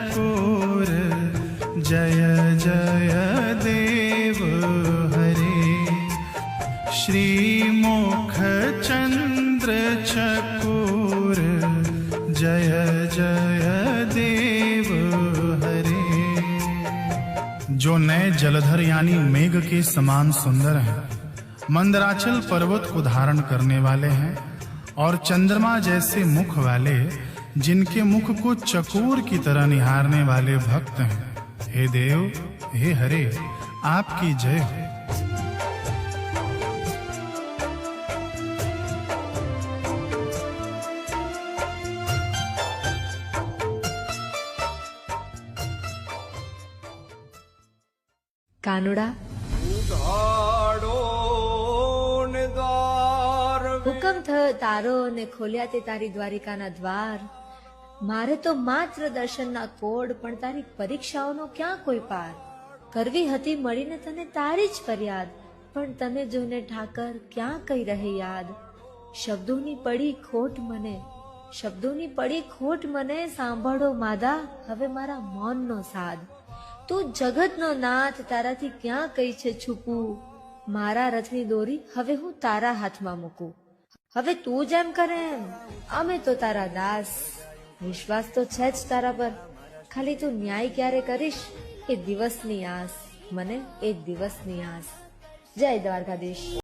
Core जय जय देव हरे श्री मुख चंद्र चकोर जय जय देव हरे। जो नए जलधर यानी मेघ के समान सुंदर हैं, मंदराचल पर्वत को धारण करने वाले हैं और चंद्रमा जैसे मुख वाले, जिनके मुख को चकोर की तरह निहारने वाले भक्त हैं। हे देव, हे हरे, आपकी जय हो। કાનુડા, હુકમ થયો તારો ને ખોલ્યા તે તારી દ્વારિકાના દ્વાર। મારે તો માત્ર દર્શનના કોડ, પણ તારી પરીક્ષાઓનો ક્યાં કોઈ પાર। કરવી હતી મળીને તને તારી જ ફરિયાદ, પણ તને જોઈને ઠાકર ક્યાં કઈ રહે યાદ। શબ્દોની પડી ખોટ મને, શબ્દોની પડી ખોટ મને, સાંભળો માદા હવે મારા મૌનનો સાદ। તું જગતનો નાથ, તારાથી ક્યાં કઈ છે છુપું। મારા રથની દોરી હવે હું તારા હાથમાં મૂકું। હવે તું જેમ કરે એમ, અમે તો તારા દાસ। વિશ્વાસ તો છે જ તારા પર, ખાલી તું ન્યાય ક્યારે કરીશ એ દિવસની આસ, મને એ દિવસની આસ। જય દ્વારકાધીશ।